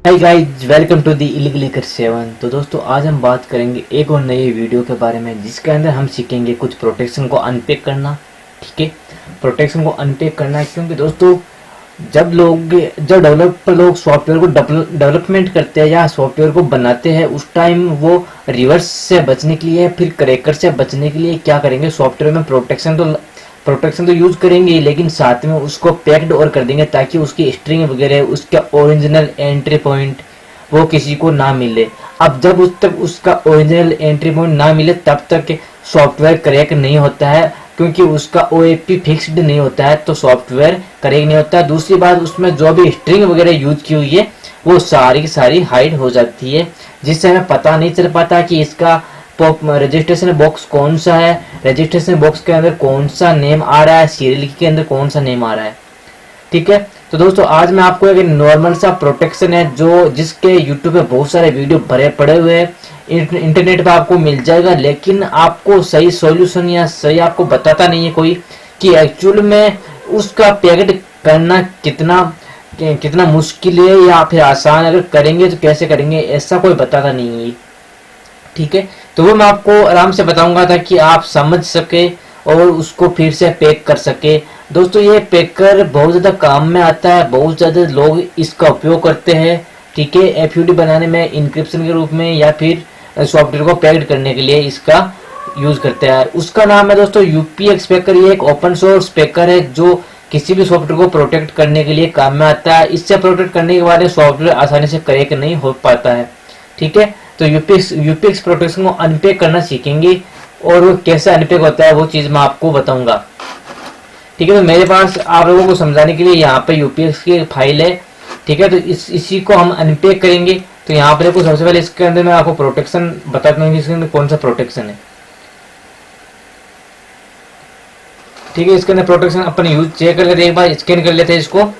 Hi guys, welcome to the illegal 7। तो दोस्तों आज हम बात करेंगे एक और नई वीडियो के बारे में जिसके अंदर हम सीखेंगे कुछ प्रोटेक्शन को अनपैक करना। ठीक है, प्रोटेक्शन को अनपैक करना है क्योंकि दोस्तों जब डेवलपर लोग सॉफ्टवेयर को डेवलपमेंट करते हैं या सॉफ्टवेयर को बनाते हैं उस टाइम वो रिवर्स से बचने के लिए फिर क्रैकर से बचने के लिए क्या करेंगे, सॉफ्टवेयर में प्रोटेक्शन तो यूज करेंगे लेकिन साथ में उसको पैक्ड और कर देंगे ताकि उसकी स्ट्रिंग वगैरह उसका ओरिजिनल एंट्री पॉइंट वो किसी को ना मिले। अब जब उस तक उसका ओरिजिनल एंट्री पॉइंट ना मिले तब तक सॉफ्टवेयर क्रैक नहीं होता है क्योंकि उसका OAP फिक्स्ड नहीं होता है, तो सॉफ्टवेयर क्रैक नहीं होता है। दूसरी बात, उसमें जो भी स्ट्रिंग वगैरह यूज की हुई है वो सारी की सारी हाइड हो जाती है जिससे हमें पता नहीं चल पाता कि इसका रजिस्ट्रेशन बॉक्स कौन सा है, रजिस्ट्रेशन बॉक्स के अंदर कौन सा नेम आ रहा है, सीरियल के अंदर कौन सा नेम आ रहा है। ठीक है, तो दोस्तों आज मैं आपको एक नॉर्मल सा प्रोटेक्शन है जो जिसके यूट्यूब पे बहुत सारे वीडियो भरे पड़े हुए हैं, इंटरनेट पे आपको मिल जाएगा, लेकिन आपको सही सॉल्यूशन या सही आपको बताता नहीं है कोई कि एक्चुअल में उसका पैकेट करना कितना मुश्किल है या फिर आसान, अगर करेंगे तो कैसे करेंगे ऐसा कोई बताता नहीं है। ठीक है, तो वो मैं आपको आराम से बताऊंगा ताकि आप समझ सके और उसको फिर से पैक कर सके। दोस्तों ये पैकर बहुत ज़्यादा काम में आता है, बहुत ज़्यादा लोग इसका उपयोग करते हैं। ठीक है, FUD बनाने में, इंक्रिप्शन के रूप में या फिर सॉफ्टवेयर को पैक्ड करने के लिए इसका यूज़ करते हैं। उसका नाम है दोस्तों UPX पैकर। ये एक ओपन सोर्स पैकर है जो किसी भी सॉफ्टवेयर को प्रोटेक्ट करने के लिए काम में आता है। इससे प्रोटेक्ट करने के बाद सॉफ्टवेयर आसानी से क्रैक नहीं हो पाता है। ठीक है, तो UPX प्रोटेक्शन को अनपैक करना सीखेंगे और वो कैसे अनपैक होता है वो चीज़ मैं आपको बताऊंगा। ठीक है, तो मेरे पास आप लोगों को समझाने के लिए यहाँ पे UPX की फाइल है। ठीक है, तो इसी को हम अनपैक करेंगे। तो यहाँ पर देखो, सबसे पहले इसके अंदर मैं आपको प्रोटेक्शन बताता हूँ इसके अंदर कौन सा प्रोटेक्शन है। ठीक है, इसके अंदर प्रोटेक्शन अपन यूज चेक कर लेते हैं, एक बार स्कैन कर लेते हैं इसको।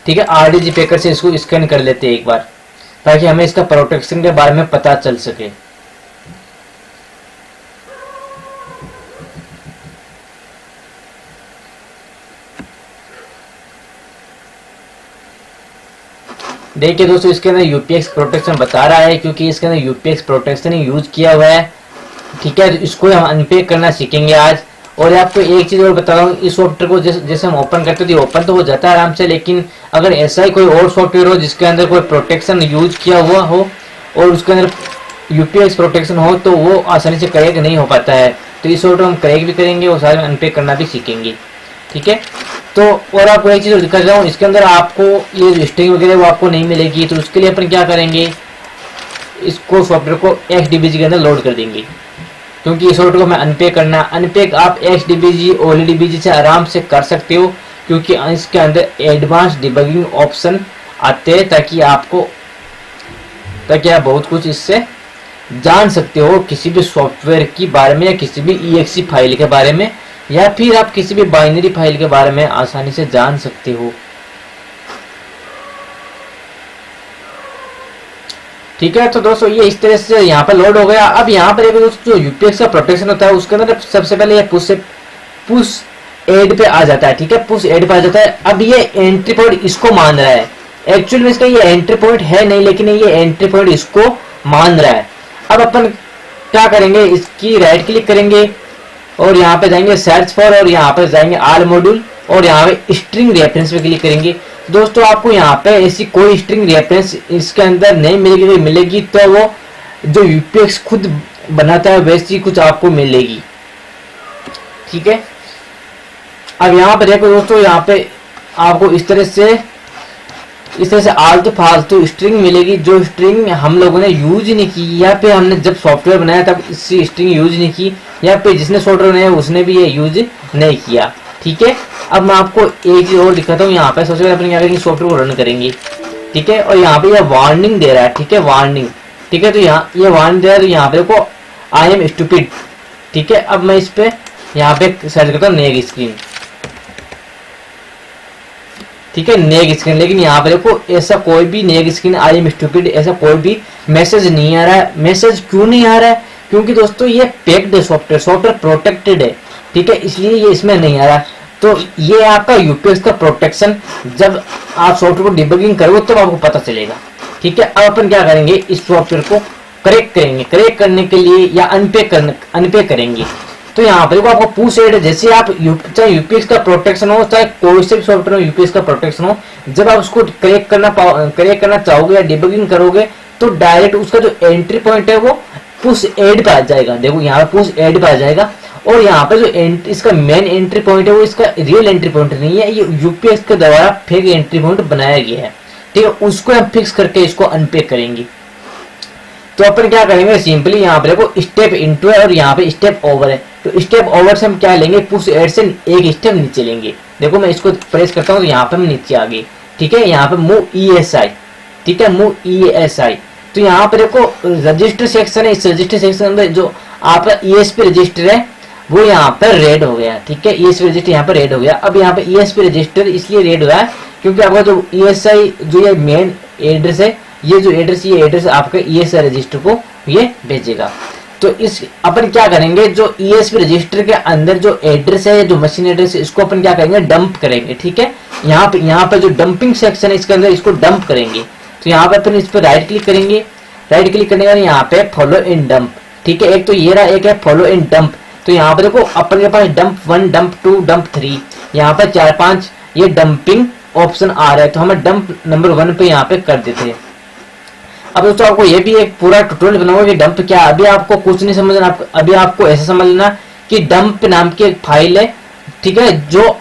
ठीक है, RDG पैकर से इसको स्कैन कर लेते हैं एक बार ताकि हमें इसका प्रोटेक्शन के बारे में पता चल सके। देखिए दोस्तों, इसके अंदर UPX प्रोटेक्शन बता रहा है क्योंकि इसके अंदर UPX प्रोटेक्शन ही यूज किया हुआ है। ठीक है, तो इसको हम अनपैक करना सीखेंगे आज। और आपको एक चीज और बता रहा हूँ, इस सॉफ्टवेयर को जैसे हम ओपन करते थे ओपन तो हो जाता है आराम से, लेकिन अगर ऐसा ही कोई और सॉफ्टवेयर हो जिसके अंदर कोई प्रोटेक्शन यूज किया हुआ हो और उसके अंदर UPX प्रोटेक्शन हो तो वो आसानी से क्रैक नहीं हो पाता है। तो इस सॉफ्टवेयर हम क्रैक भी करेंगे और साथ में अनपैक करना भी सीखेंगे। ठीक है, तो और आपको एक चीज और दिखा रहा हूँ, इसके अंदर आपको ये स्ट्रिंग वगैरह वो आपको नहीं मिलेगी। तो उसके लिए अपन क्या करेंगे, इसको सॉफ्टवेयर को XDBG के अंदर लोड कर देंगे क्योंकि इस सॉफ्टवेयर को हमें अनपैक करना। अनपैक आप XDBG OLEDBG से आराम से कर सकते हो क्योंकि इसके अंदर एडवांस डिबगिंग ऑप्शन आते हैं ताकि आप बहुत कुछ इससे जान सकते हो, किसी भी सॉफ्टवेयर के बारे में या किसी भी EXE फाइल के बारे में या फिर आप किसी भी बाइनरी फाइल के बारे में आसानी से जान सकते हो। ठीक है, तो दोस्तों ये इस तरह से यहाँ पर लोड हो गया। अब यहाँ पर दोस्तों जो UPX का प्रोटेक्शन होता है उसके अंदर सबसे पहले ये पुश एड पे आ जाता है। ठीक है, पुश एड पे आ जाता है। अब ये एंट्री पॉइंट इसको मान रहा है, एक्चुअल में इसका ये एंट्री पॉइंट है नहीं, लेकिन ये एंट्री पॉइंट इसको मान रहा है। अब अपन क्या करेंगे, इसकी राइट क्लिक करेंगे और यहाँ पे जाएंगे सर्च फॉर और यहाँ पे जाएंगे ऑल मॉड्यूल और यहाँ पे स्ट्रिंग रेफरेंस पे क्लिक करेंगे। दोस्तों आपको यहाँ पे ऐसी कोई स्ट्रिंग रेफरेंस इसके अंदर नहीं मिलेगी, अगर मिलेगी तो वो जो UPX खुद बनाता है वैसी कुछ आपको मिलेगी। ठीक है, अब यहाँ पे देखो दोस्तों, यहाँ पे आपको इस तरह से आलतू फालतू स्ट्रिंग मिलेगी जो स्ट्रिंग हम लोगों ने यूज नहीं की या फिर हमने जब सॉफ्टवेयर बनाया तब इससे स्ट्रिंग यूज नहीं की या फिर जिसने सॉफ्टवेयर बनाया उसने भी ये यूज नहीं किया। ठीक है, अब मैं आपको एक चीज और दिखाता हूँ। यहाँ पे सबसे पहले अपन क्या करेंगे, सॉफ्टवेयर को रन करेंगे। ठीक है, और यहाँ पे ये वार्निंग दे रहा है। ठीक है, वार्निंग। ठीक है, तो यहाँ ये वार्निंग दे रहा है, तो यहाँ पे देखो आई एम स्टूपिड। ठीक है, अब मैं इस पे यहाँ पे सर्च करता हूँ नेग स्क्रीन। ठीक है, नेग स्क्रीन, लेकिन यहाँ पे देखो ऐसा कोई भी नेग स्क्रीन आई एम स्टूपिड ऐसा कोई भी मैसेज नहीं आ रहा है। मैसेज क्यों नहीं आ रहा है, क्योंकि दोस्तों ये पैक्ड सॉफ्टवेयर प्रोटेक्टेड है। ठीक है, इसलिए ये इसमें नहीं आ रहा। तो ये आपका यूपीएस का प्रोटेक्शन, जब आप सॉफ्टवेयर को डिबगिंग करोगे तो आपको पता चलेगा। ठीक है, अब अपन क्या करेंगे, इस सॉफ्टवेयर को करेक्ट करेंगे। करेक्ट करने के लिए या अनपैक करेंगे। तो यहाँ पर आपको पुश एड, जैसे आप चाहे यूपीएस का प्रोटेक्शन हो, चाहे कोई से भी सॉफ्टवेयर में यूपीएस का प्रोटेक्शन हो, जब आप उसको करेक्ट करना चाहोगे या डिबगिंग करोगे तो डायरेक्ट उसका जो एंट्री पॉइंट है वो पुश एड पे आ जाएगा। देखो यहाँ पे पुश एड पे आ जाएगा, और यहाँ पे जो इसका मेन एंट्री पॉइंट है वो इसका रियल एंट्री पॉइंट नहीं है, ये यूपीएस के द्वारा फेक एंट्री पॉइंट बनाया गया है। ठीक है, उसको हम फिक्स करके इसको अनपैक करेंगे। तो अपन क्या करेंगे, सिंपली यहाँ पे देखो स्टेप इनटू है और यहाँ पे स्टेप ओवर है। तो स्टेप ओवर से हम क्या लेंगे, पुश एड से एक स्टेप नीचे लेंगे। देखो मैं इसको प्रेस करता हूँ तो यहाँ पे हम नीचे आ गए। ठीक है, यहाँ पे मूव ESI। ठीक है, मूव ESI। तो यहाँ पे देखो रजिस्टर सेक्शन है, इस रजिस्टर सेक्शन में जो आपका ESP रजिस्टर है वो यहाँ पर रेड हो गया। ठीक है, ESP रजिस्टर यहाँ पर रेड हो गया। अब यहाँ पे ESP रजिस्टर इसलिए रेड हुआ है क्योंकि आपका जो ESI जो ये मेन एड्रेस है, ये जो एड्रेस, ये एड्रेस आपका ESI रजिस्टर को ये भेजेगा। तो इस अपन क्या करेंगे, जो ESP रजिस्टर के अंदर जो एड्रेस है, जो मशीन एड्रेस है, इसको अपन क्या करेंगे, डंप करेंगे। ठीक है, यहाँ पे जो डंपिंग सेक्शन है इसके अंदर इसको डंप करेंगे। तो यहाँ पे अपन इस पर राइट क्लिक करेंगे। राइट क्लिक करने के बाद यहाँ पे फॉलो इन डंप। ठीक है, एक तो ये रहा, एक है फॉलो इन डंप। तो यहाँ पे देखो अपन के पास डंप 1, डंप 2, डंप 3, यहाँ पे 4-5 ये डंपिंग ऑप्शन आ रहा है। तो हमें डंप नंबर 1 पे यहाँ पे कर देते हैं। अब दोस्तों आपको ये भी एक पूरा ट्यूटोरियल बनाऊंगा कि डंप क्या है। अभी आपको कुछ नहीं समझना, अभी आपको ऐसा समझना कि डंप नाम की एक फाइल है। ठीक है, जो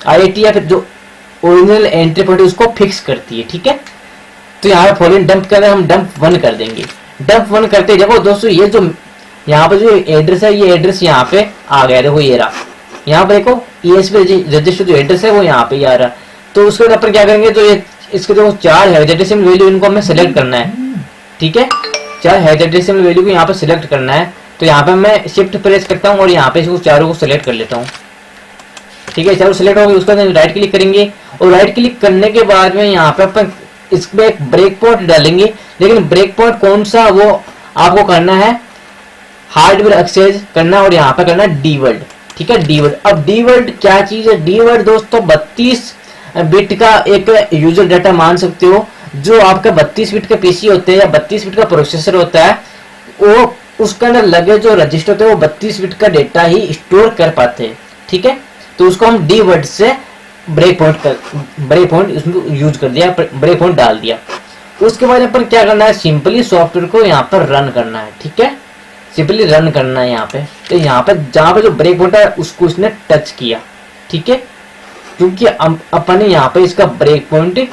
IIT या फिर जो ओरिजिनल एंट्री पॉइंट उसको फिक्स करती है। ठीक है, तो यहाँ पे फॉलोइंग डंप कर हम डंप 1 कर देंगे। डंप 1 करते देखो दोस्तों, ये जो यहाँ पे जो एड्रेस है, ये एड्रेस यहाँ पे आ गया। देखो ये रहा, यहाँ पे देखो ESP रजिस्टर जो एड्रेस है वो यहाँ पे आ रहा। तो उसके बाद अपन क्या करेंगे, जो ये इसके जो 4 हेक्साडेसिमल वैल्यू इनको हमें सेलेक्ट करना है। ठीक है, 4 हेक्साडेसिमल वैल्यू को यहाँ पे सिलेक्ट करना है। तो यहाँ पे मैं शिफ्ट प्रेस करता हूँ और यहाँ पे इसको चारों को सिलेक्ट कर लेता हूँ। ठीक है, चारों सिलेक्ट हो गए, उसका राइट क्लिक करेंगे और राइट क्लिक करने के बाद में यहाँ पे अपन इसमें एक ब्रेक पॉइंट डालेंगे। लेकिन ब्रेक पॉइंट कौन सा वो आपको करना है, हार्डवेयर एक्सेस करना और यहाँ पे करना डीवर्ल्ड। ठीक है, डीवर्ल्ड। अब डीवर्ल्ड क्या चीज है, डीवर्ल्ड दोस्तों 32 बिट का एक यूजर डाटा मान सकते हो। जो आपका 32 बिट का पीसी होते हैं या 32 बिट का प्रोसेसर होता है, वो उसके अंदर लगे जो रजिस्टर होते हैं वो 32 बिट का डेटा ही स्टोर कर पाते हैं। ठीक है, तो उसको हम डीवर्ल्ड से ब्रेक पॉइंट उसमें यूज कर दिया, ब्रेक पॉइंट डाल दिया। उसके बाद अपन क्या करना है, सिंपली सॉफ्टवेयर को यहाँ पर रन करना है। ठीक है, सिंपली रन करना है यहाँ पे। तो यहाँ पे जहाँ पे जो ब्रेक पॉइंट है उसको इसने टच किया। ठीक है, क्योंकि अपन ने यहाँ पे इसका ब्रेक पॉइंट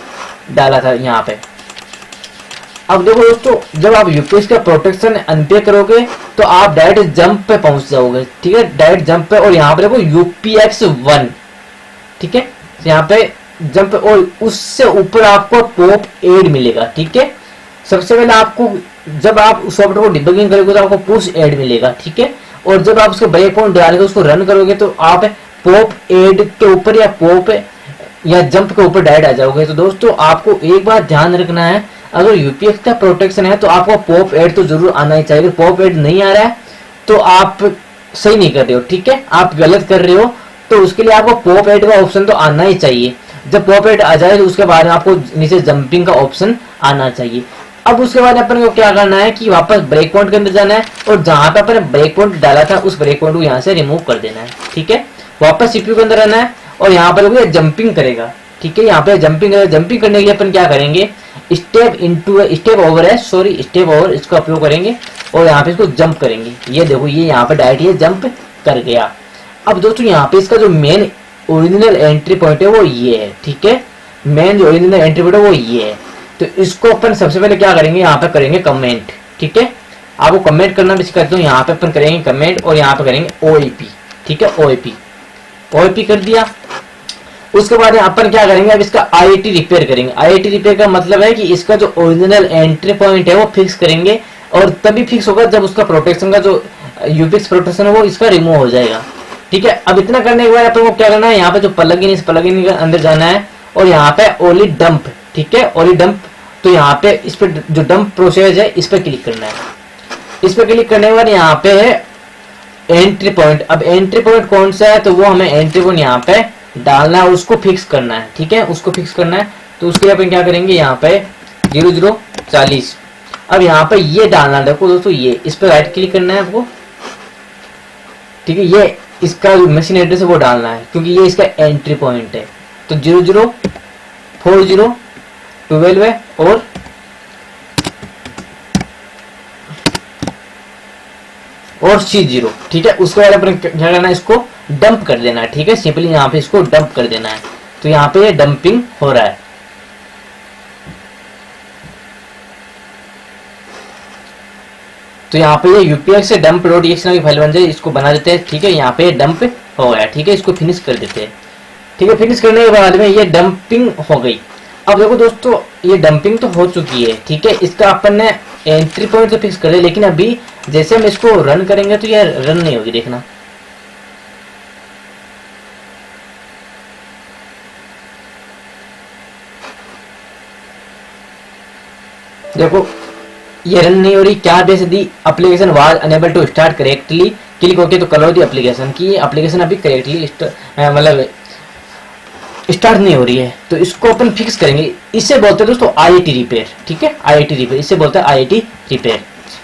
डाला था यहाँ पे। अब देखो दोस्तों, जब आप यूपीएस का प्रोटेक्शन अनपैक करोगे तो आप डायरेक्ट जंप पे पहुंच जाओगे। ठीक है, डायरेक्ट जंप पे, और यहाँ पे देखो UPX1। ठीक है, यहाँ पे जंप, और उससे ऊपर आपको पॉप एड मिलेगा। ठीक है, सबसे पहले आपको जब आप सॉफ्टवेयर को डिबगिंग करोगे तो आपको पुश एड मिलेगा। ठीक है, और जब आप उसके ब्रेक पॉइंट डालोगे उसको रन करोगे तो आप पॉप एड के ऊपर या पॉप या जंप के ऊपर डायरेक्ट आ जाओगे। तो दोस्तों आपको एक बात ध्यान रखना है, अगर यूपीएस का प्रोटेक्शन है तो आपको पॉप एड तो जरूर आना ही चाहिए। अगर पॉप एड नहीं आ रहा है तो आप सही नहीं कर रहे हो। ठीक है, आप गलत कर रहे हो। तो उसके लिए आपको पॉप एड का ऑप्शन तो आना ही चाहिए। जब पॉप एड आ जाए तो उसके बाद आपको नीचे जंपिंग का ऑप्शन आना चाहिए। अब उसके बाद अपन को क्या करना है कि वापस ब्रेक पॉइंट के अंदर जाना है और जहां पे अपन ब्रेक पॉइंट डाला था उस ब्रेक पॉइंट को यहाँ से रिमूव कर देना है। ठीक है, वापस सीपीयू के अंदर रहना है और यहाँ पर वो जंपिंग करेगा। ठीक है, यहाँ पे जंपिंग करने के लिए अपन क्या करेंगे, स्टेप ओवर इसका उपयोग करेंगे और यहाँ पे इसको जंप करेंगे। ये देखो, ये यहाँ पे डायरेक्ट ये जंप कर गया। अब दोस्तों यहाँ पे इसका जो मेन ओरिजिनल एंट्री पॉइंट है वो ये है। ठीक है, मेन जो ओरिजिनल एंट्री पॉइंट है वो ये है। तो इसको अपन सबसे पहले क्या करेंगे, यहाँ पे करेंगे कमेंट। ठीक है, आपको कमेंट करना भी सिखाता हूँ। यहाँ पे अपन करेंगे कमेंट और यहाँ पे करेंगे OAP। ठीक है, OAP कर दिया। उसके बाद अपन क्या करेंगे, अब इसका IIT रिपेयर करेंगे। IIT रिपेयर का मतलब है कि इसका जो ओरिजिनल एंट्री पॉइंट है वो फिक्स करेंगे, और तभी फिक्स होगा जब उसका प्रोटेक्शन का जो यूपीएस प्रोटेक्शन है वो इसका रिमूव हो जाएगा। ठीक है, अब इतना करने के बाद अपन को क्या करना है, यहाँ पे जो प्लगइन, इस प्लगइन के अंदर जाना है और यहाँ पे ओली डंप। ठीक है, ओली डंप। तो यहाँ पे इस पे जो डंप प्रोसेस है इस पे क्लिक करना है। इस पे क्लिक करने के बाद यहाँ पे है एंट्री पॉइंट, अब एंट्री पॉइंट कौन सा है, तो वो हमें एंट्री पॉइंट यहाँ पे डालना है, उसको फिक्स करना है, ठीक है, उसको फिक्स करना है। तो उसके लिए अपन क्या करेंगे, यहाँ पे 0040। अब यहाँ पे ये डालना है, देखो दोस्तों, ये इस पर राइट क्लिक करना है आपको, ठीक है, ये इसका मशीन एड्रेस है वो डालना है, क्योंकि ये इसका एंट्री पॉइंट है। तो 004012 है और C0, ठीक है। उसके बाद अपन क्या करना है, इसको डंप कर देना है, ठीक है, सिंपली यहाँ पे इसको डंप कर देना है। तो यहाँ पे ये डंपिंग हो रहा है। तो यहाँ पे ये यूपीएक्स से डंप डॉट एक्सएमएल की फाइल बन जाए, इसको बना देते हैं, ठीक है। यहाँ पे डंप हो गया, ठीक है, इसको फिनिश कर देते हैं, ठीक है। फिनिश करने के बाद में ये डंपिंग हो गई। अब देखो दोस्तों, ये डंपिंग तो हो चुकी है, ठीक है। इसका अपन ने एंट्री पॉइंट तो फिक्स कर लिया, लेकिन अभी जैसे हम इसको रन करेंगे तो ये रन नहीं होगी, देखना। देखो ये रन नहीं हो रही, क्या base the application was unable to start correctly, click होके तो करो दी एप्लीकेशन की, एप्लीकेशन अभी करेक्टली मतलब स्टार्ट नहीं हो रही है। तो इसको अपन फिक्स करेंगे, इससे बोलते हैं दोस्तों IIT रिपेयर, ठीक है, IIT रिपेयर, इससे बोलते हैं IIT रिपेयर।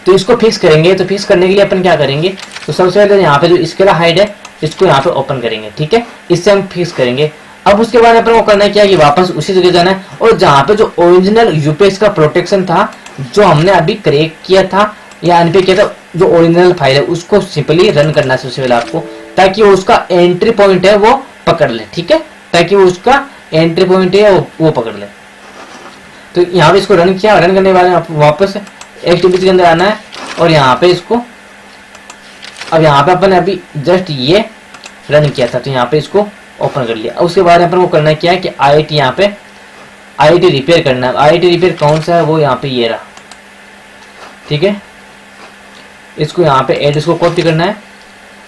तो इसको फिक्स करेंगे, तो फिक्स करने के लिए अपन क्या करेंगे, तो सबसे पहले यहाँ पे जो स्केला हाइड है इसको यहाँ पे ओपन करेंगे, ठीक है, इससे हम फिक्स करेंगे। अब उसके बाद अपन को करना है क्या, कि वापस उसी जगह जाना है, और जहाँ पे जो ओरिजिनल यूपीएक्स का प्रोटेक्शन था, जो हमने अभी क्रिएट किया था या अनपिक किया था, जो ओरिजिनल फाइल है, उसको सिंपली रन करना है सबसे पहले आपको, ताकि वो उसका एंट्री पॉइंट है वो पकड़ ले, ठीक है, ताकि वो उसका एंट्री पॉइंट है वो पकड़ ले। तो यहाँ पे इसको रन किया, रन करने के बाद वापस एक्टिविटी के अंदर आना है, और यहाँ पे इसको, अब यहाँ पे अपन अभी जस्ट ये रन किया था, तो यहाँ पे इसको ओपन कर लिया। उसके बाद अपन को करना क्या है कि IIT यहाँ पे IIT रिपेयर करना है। IIT रिपेयर कौन सा है, वो यहाँ पे ये रहा, ठीक है। इसको यहाँ पे एड्रेस को कॉपी करना है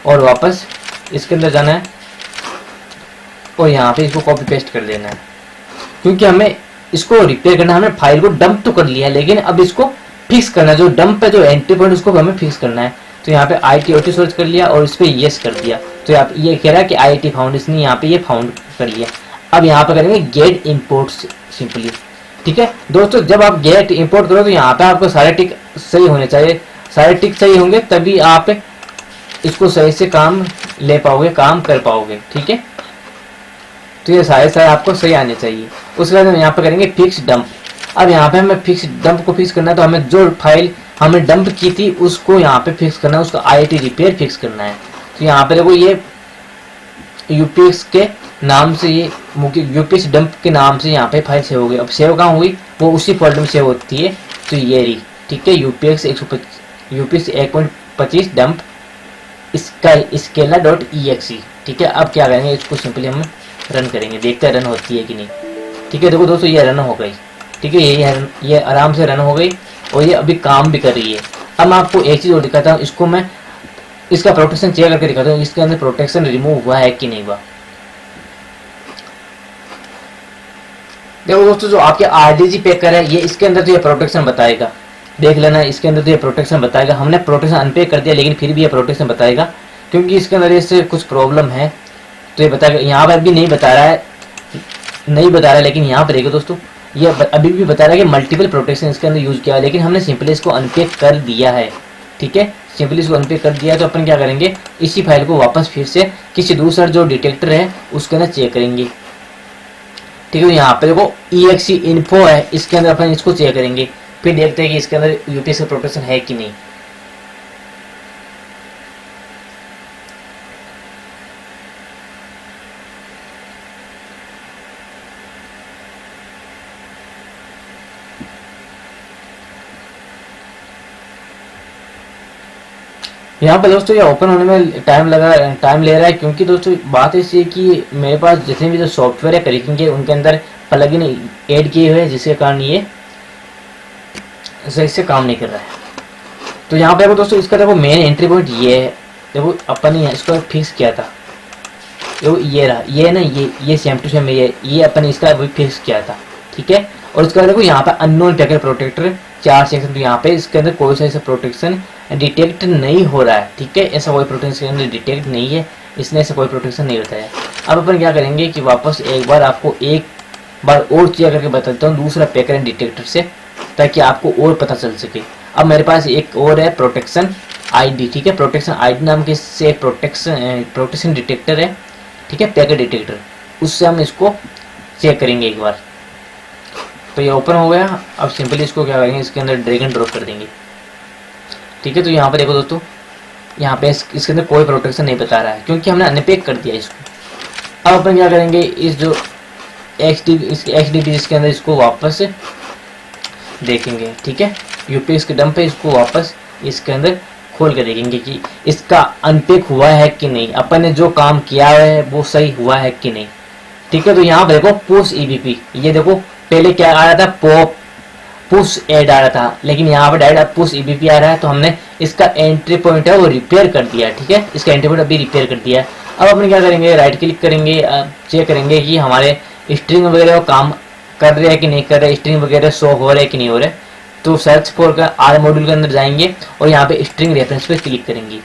और वापस इसके अंदर जाना है, और यहाँ पे इसको कॉपी पेस्ट कर देना है, क्योंकि हमें इसको रिपेयर करना है। हमने फाइल को डंप तो कर लिया है, लेकिन अब इसको फिक्स करना है, जो डंप है, जो एंट्री पॉइंट, उसको हमें फिक्स करना है। तो यहाँ पे IIT सर्च कर लिया और इस पर यस कर दिया, तो यहाँ पे ये कह रहा है कि IIT फाउंड, इसने यहाँ पे ये फाउंड कर लिया। अब यहाँ पे करेंगे गेट इंपोर्ट सिंपली, ठीक है दोस्तों। जब आप गेट इंपोर्ट करो तो यहाँ पे आपको सारे टिक सही होने चाहिए, सारे टिक सही होंगे तभी आप इसको सही से काम ले पाओगे, काम कर पाओगे, ठीक है। तो ये सारे आपको सही आने चाहिए। उसके बाद हम यहाँ पे करेंगे फिक्स डंप। अब यहाँ पे हमें फिक्स डंप को फिक्स करना है, तो हमें जो फाइल हमें डंप की थी उसको यहाँ पे फिक्स करना है, उसको IIT रिपेयर फिक्स करना है। तो यहाँ पे देखो ये यूपीएक्स के नाम से, ये यूपीएक्स डंप के नाम से यहाँ पे फाइल सेव हो गई। अब सेव कहाँ हुई, वो उसी फोल्डर में सेव होती है, तो ये रही, ठीक है, यूपीएक्स 125 डंप स्केला.exe, ठीक है। अब क्या करेंगे, इसको सिंपली हम रन करेंगे, देखते हैं रन होती है कि नहीं, ठीक है। देखो दोस्तों ये रन हो गई, ठीक है, ये आराम से रन हो गई और ये अभी काम भी कर रही है। अब मैं आपको एक चीज़ और दिखाता हूँ, इसको मैं इसका प्रोटेक्शन चेक करके दिखाता हूँ, इसके अंदर प्रोटेक्शन रिमूव हुआ है कि नहीं हुआ। देखो दोस्तों, जो आपके RDG पैकर है, ये इसके अंदर तो ये प्रोटेक्शन बताएगा, देख लेना, इसके अंदर तो ये प्रोटेक्शन बताएगा। हमने प्रोटेक्शन अनपैक कर दिया, लेकिन फिर भी ये प्रोटेक्शन बताएगा, क्योंकि इसके अंदर इससे कुछ प्रॉब्लम है, तो ये बताएगा। यहाँ पर भी नहीं बता रहा है, लेकिन यहाँ पर देखो दोस्तों, ये अभी भी बता रहा है कि मल्टीपल प्रोटेक्शन इसके अंदर यूज किया है, लेकिन हमने सिंपली इसको अनपैक कर दिया है, ठीक है, सिंपली इसको अनपैक कर दिया। तो अपन क्या करेंगे, इसी फाइल को वापस फिर से किसी दूसरा जो डिटेक्टर है उसके अंदर चेक करेंगे, ठीक है। यहाँ पे देखो exe info है, इसके अंदर अपन इसको चेक करेंगे, फिर देखते हैं कि इसके अंदर यूपीएक्स का प्रोटेक्शन है कि नहीं। यहाँ पर दोस्तों ये ओपन होने में टाइम ले रहा है, क्योंकि दोस्तों बात ऐसी है कि मेरे पास जितने भी जो सॉफ्टवेयर है करिकिंग के, उनके अंदर प्लगइन ऐड किए हुए हैं, जिसके कारण ये सही से काम नहीं कर रहा है। तो यहाँ पे देखो दोस्तों, इसका देखो मेन एंट्री पॉइंट ये है, देखो अपन ने इसको फिक्स किया था, देखो ये रहा, ये ना ये सेम टू सेम ये अपन इसका भी फिक्स किया था, ठीक है। और इसका देखो यहाँ पे अननोन पैकेट प्रोटेक्टर 4 सेक्शन, तो यहाँ पे इसके अंदर कोई सा ऐसा प्रोटेक्शन डिटेक्ट नहीं हो रहा है, ठीक है, ऐसा कोई प्रोटेक्शन इसके अंदर डिटेक्ट नहीं है, इसने ऐसा कोई प्रोटेक्शन नहीं बताया। अब अपन क्या करेंगे कि वापस एक बार आपको एक बार और चेक करके बताता हूँ दूसरा पैकेट डिटेक्टर से, ताकि आपको और पता चल सके। अब मेरे पास एक और है प्रोटेक्शन आईडी, ठीक है, प्रोटेक्शन आईडी नाम के से प्रोटेक्शन डिटेक्टर है, ठीक है, पैकेट डिटेक्टर, उससे हम इसको चेक करेंगे एक बार। तो ये ओपन हो गया। अब सिंपली इसको क्या करेंगे, इसके अंदर ड्रैग एंड ड्रॉप कर देंगे, ठीक है। तो यहाँ पे देखो दोस्तों, यहाँ पे इसके अंदर कोई प्रोटेक्शन नहीं बता रहा है क्योंकि हमने अनपैक कर दिया इसको। अब अपन क्या करेंगे, इस जो XDB इसके अंदर इसको वापस देखेंगे, ठीक है, यूपीएस के डंप पे इसको वापस इसके अंदर खोल के देखेंगे कि इसका अनपैक हुआ है कि नहीं, अपन ने जो काम किया है वो सही हुआ है कि नहीं, ठीक है। तो यहाँ पे देखो पुश EBP, ये देखो पहले क्या आ रहा था, पॉप पुश ऐड आ रहा था, लेकिन यहाँ पे डायरेक्ट पुश EBP आ रहा है। तो हमने इसका एंट्री पॉइंट है वो रिपेयर कर दिया, ठीक है, इसका एंट्री पॉइंट अभी रिपेयर कर दिया। अब अपन क्या करेंगे, राइट क्लिक करेंगे, चेक करेंगे कि हमारे स्ट्रिंग वगैरह काम कर रहे हैं कि नहीं कर रहे, स्ट्रिंग वगैरह शो हो रहे हैं कि नहीं हो रहे। तो सर्च फॉर का R मॉड्यूल के अंदर जाएंगे और यहाँ पे स्ट्रिंग रेफरेंस पे क्लिक करेंगे।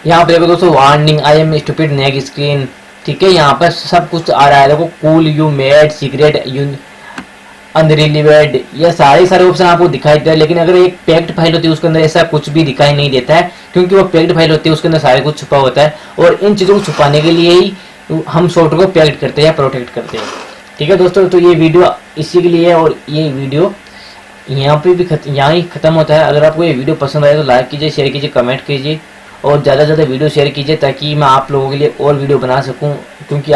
यहाँ पे देखो दोस्तों, warning I am stupid neck screen, ठीक है, यहाँ पर सब कुछ आ रहा है। देखो cool you made secret you unrelieved, ये सारे ऑप्शन आपको दिखाई दे रहे हैं, लेकिन अगर एक पैक्ड फाइल होती है उसके अंदर ऐसा कुछ भी दिखाई नहीं देता है, क्योंकि वो पैक्ड फाइल होती है उसके अंदर सारे कुछ छुपा होता है। और इन चीज़ों को छुपाने के लिए ही हम सॉफ्टवेयर को पैक्ड करते हैं या प्रोटेक्ट करते हैं, ठीक है दोस्तों। तो ये वीडियो इसी के लिए है और ये वीडियो यहाँ पे भी यहाँ ही खत्म होता है। अगर आपको ये वीडियो पसंद आए तो लाइक कीजिए, शेयर कीजिए, कमेंट कीजिए और ज़्यादा से ज़्यादा वीडियो शेयर कीजिए, ताकि मैं आप लोगों के लिए और वीडियो बना सकूं। क्योंकि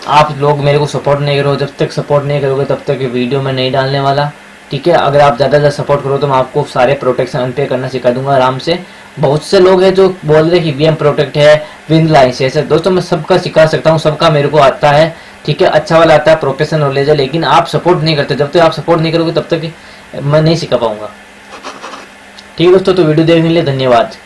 आप लोग मेरे को सपोर्ट नहीं करो, जब तक सपोर्ट नहीं करोगे तब तक वीडियो मैं नहीं डालने वाला, ठीक है। अगर आप ज़्यादा से ज़्यादा सपोर्ट करो तो मैं आपको सारे प्रोटेक्शन अनपैक करना सिखा दूंगा आराम से। बहुत से लोग हैं जो बोल रहे हैं कि VM प्रोटेक्ट है, विंड लाइन से ऐसे, दोस्तों मैं सबका सिखा सकता हूँ, सबका मेरे को आता है, ठीक है, अच्छा वाला आता है, प्रोफेशनल नॉलेज है, लेकिन आप सपोर्ट नहीं करते। जब तक आप सपोर्ट नहीं करोगे तब तक मैं नहीं सिखा पाऊंगा, ठीक है दोस्तों। तो वीडियो देखने के लिए धन्यवाद।